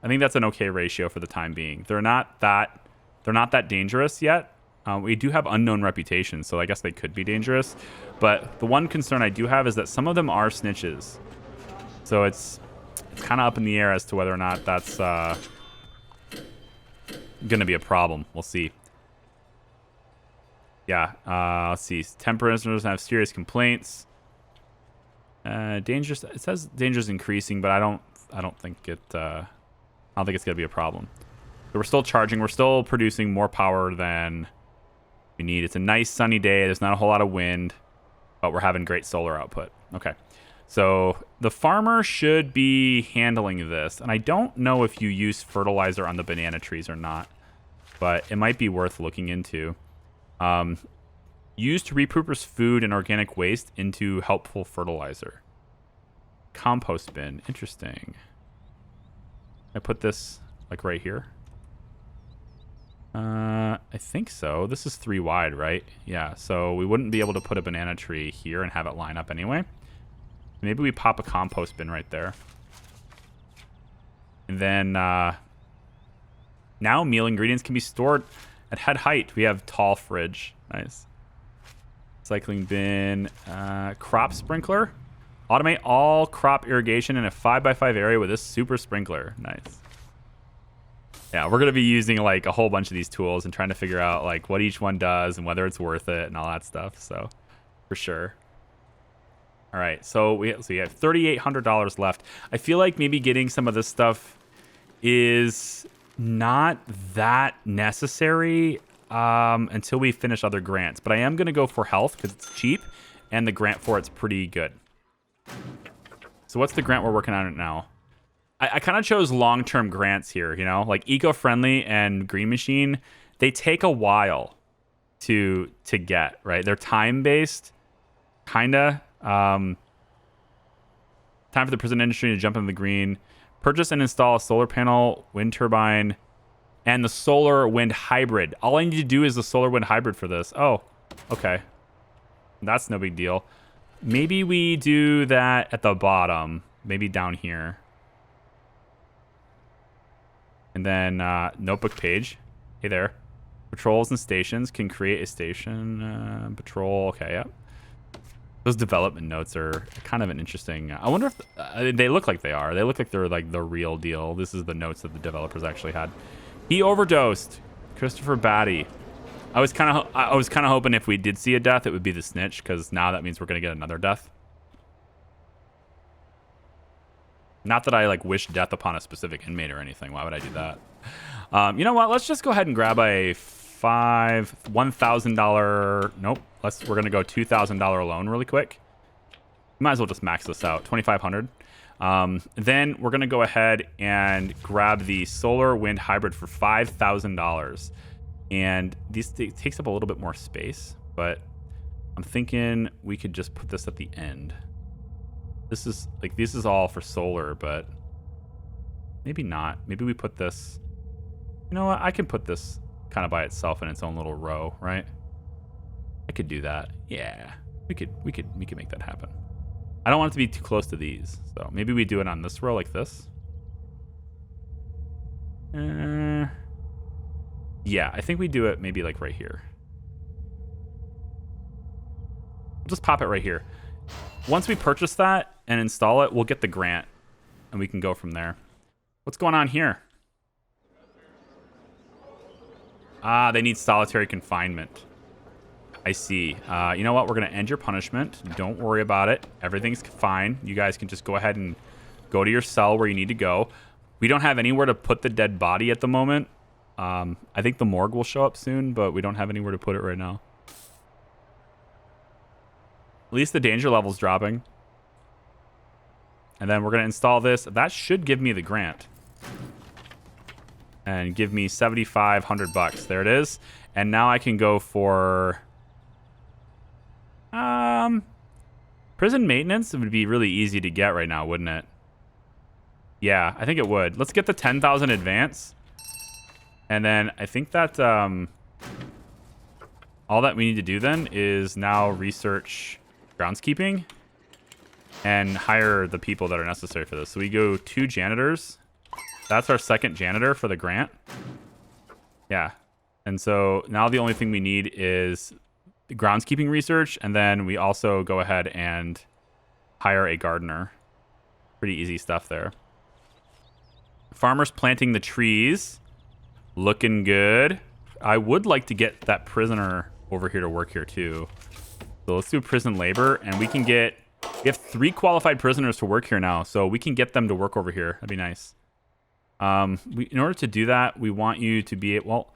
I think that's an okay ratio for the time being. They're not that dangerous yet. We do have unknown reputations, so I guess they could be dangerous. But the one concern I do have is that some of them are snitches. So it's kind of up in the air as to whether or not that's going to be a problem. We'll see. Yeah, let's see. 10 prisoners have serious complaints. Dangerous. It says danger's increasing, but I don't think it. I don't think it's gonna be a problem. So we're still charging. We're still producing more power than we need. It's a nice sunny day. There's not a whole lot of wind, but we're having great solar output. Okay. So the farmer should be handling this, and I don't know if you use fertilizer on the banana trees or not, but it might be worth looking into. Used to repurpose food and organic waste into helpful fertilizer. Compost bin. Interesting. I put this like right here. I think so. This is 3 wide, right? Yeah, so we wouldn't be able to put a banana tree here and have it line up anyway. Maybe we pop a compost bin right there. And then now meal ingredients can be stored at head height. We have tall fridge. Nice. Cycling bin. Crop sprinkler. Automate all crop irrigation in a 5x5 area with this super sprinkler. Nice. Yeah, we're going to be using like a whole bunch of these tools and trying to figure out like what each one does and whether it's worth it and all that stuff. So for sure. All right, so we have $3,800 left. I feel like maybe getting some of this stuff is not that necessary until we finish other grants. But I am going to go for health because it's cheap, and the grant for it's pretty good. So what's the grant we're working on now? I kind of chose long-term grants here, you know? Like Eco-Friendly and Green Machine, they take a while to get, right? They're time-based, kind of. Time for the prison industry to jump into the green. Purchase and install a solar panel, wind turbine, and the solar wind hybrid. All I need to do is the solar wind hybrid for this. Oh, okay. That's no big deal. Maybe we do that at the bottom. Maybe down here. And then notebook page. Hey there. Patrols and stations can create a station. Patrol. Okay, yeah. Those development notes are kind of an interesting... I wonder if... they look like they are. They look like they're like the real deal. This is the notes that the developers actually had. He overdosed. Christopher Batty. I was kind of hoping if we did see a death, it would be the snitch, because now that means we're going to get another death. Not that I like wish death upon a specific inmate or anything. Why would I do that? You know what? Let's just go ahead and grab a $1,000. Nope. We're gonna go $2,000 loan really quick. Might as well just max this out. 2,500. Then we're gonna go ahead and grab the solar wind hybrid for $5,000. And it takes up a little bit more space, but I'm thinking we could just put this at the end. This is all for solar, but maybe not. Maybe we put this. You know what? I can put this kind of by itself in its own little row, right? I could do that. Yeah, we could make that happen. I don't want it to be too close to these, so maybe we do it on this row like this. Yeah, I think we do it maybe like right here. just pop it right here. Once we purchase that and install it, we'll get the grant, and we can go from there. What's going on here? Ah, they need solitary confinement. I see. You know what? We're going to end your punishment. Don't worry about it. Everything's fine. You guys can just go ahead and go to your cell where you need to go. We don't have anywhere to put the dead body at the moment. I think the morgue will show up soon, but we don't have anywhere to put it right now. At least the danger level's dropping. And then we're going to install this. That should give me the grant. And give me 7,500 bucks. There it is. And now I can go for... prison maintenance would be really easy to get right now, wouldn't it? Yeah, I think it would. Let's get the 10,000 advance. And then I think that all that we need to do then is now research groundskeeping and hire the people that are necessary for this. So we go 2 janitors. That's our second janitor for the grant. Yeah. And so now the only thing we need is the groundskeeping research, and then we also go ahead and hire a gardener. Pretty easy stuff there. Farmers planting the trees. Looking good. I would like to get that prisoner over here to work here too. So let's do prison labor, and we can get... We have 3 qualified prisoners to work here now, so we can get them to work over here. That'd be nice. In order to do that, we want you to be... Well,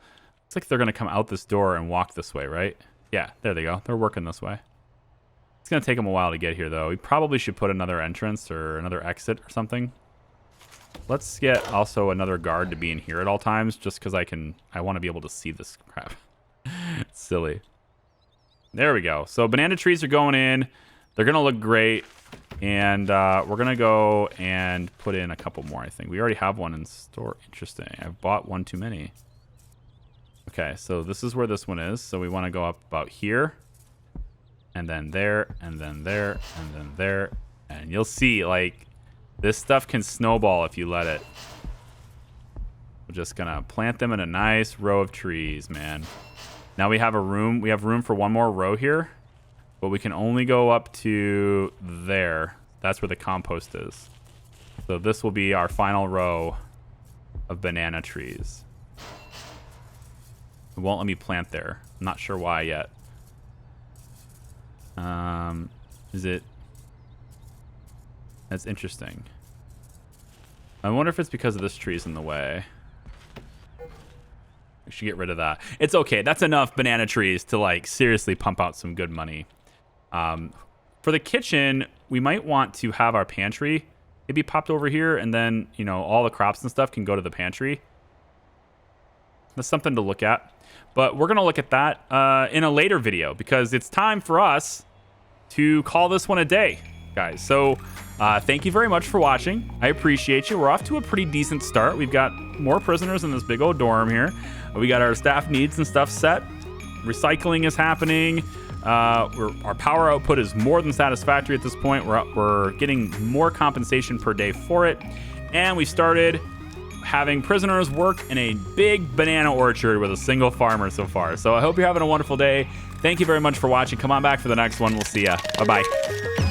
it's like they're going to come out this door and walk this way, right? Yeah, there they go. They're working this way. It's going to take them a while to get here, though. We probably should put another entrance or another exit or something. Let's get also another guard to be in here at all times, just because I want to be able to see this crap. It's silly. There we go. So banana trees are going in. They're going to look great. And we're going to go and put in a couple more, I think. We already have one in store. Interesting. I've bought one too many. Okay, so this is where this one is. So we want to go up about here. And then there, and then there, and then there. And you'll see, like, this stuff can snowball if you let it. We're just going to plant them in a nice row of trees, man. Now we have a room. We have room for one more row here. But we can only go up to there. That's where the compost is. So this will be our final row of banana trees. It won't let me plant there. I'm not sure why yet. Is it... That's interesting. I wonder if it's because of this tree's in the way. We should get rid of that. It's okay. That's enough banana trees to, like, seriously pump out some good money. For the kitchen, we might want to have our pantry maybe popped over here, and then, you know, all the crops and stuff can go to the pantry. That's something to look at. But we're going to look at that in a later video, because it's time for us to call this one a day, guys. So thank you very much for watching. I appreciate you. We're off to a pretty decent start. We've got more prisoners in this big old dorm here. We got our staff needs and stuff set. Recycling is happening. Our power output is more than satisfactory at this point. We're getting more compensation per day for it. And we started having prisoners work in a big banana orchard with a single farmer so far. So I hope you're having a wonderful day. Thank you very much for watching. Come on back for the next one. We'll see ya. Bye-bye.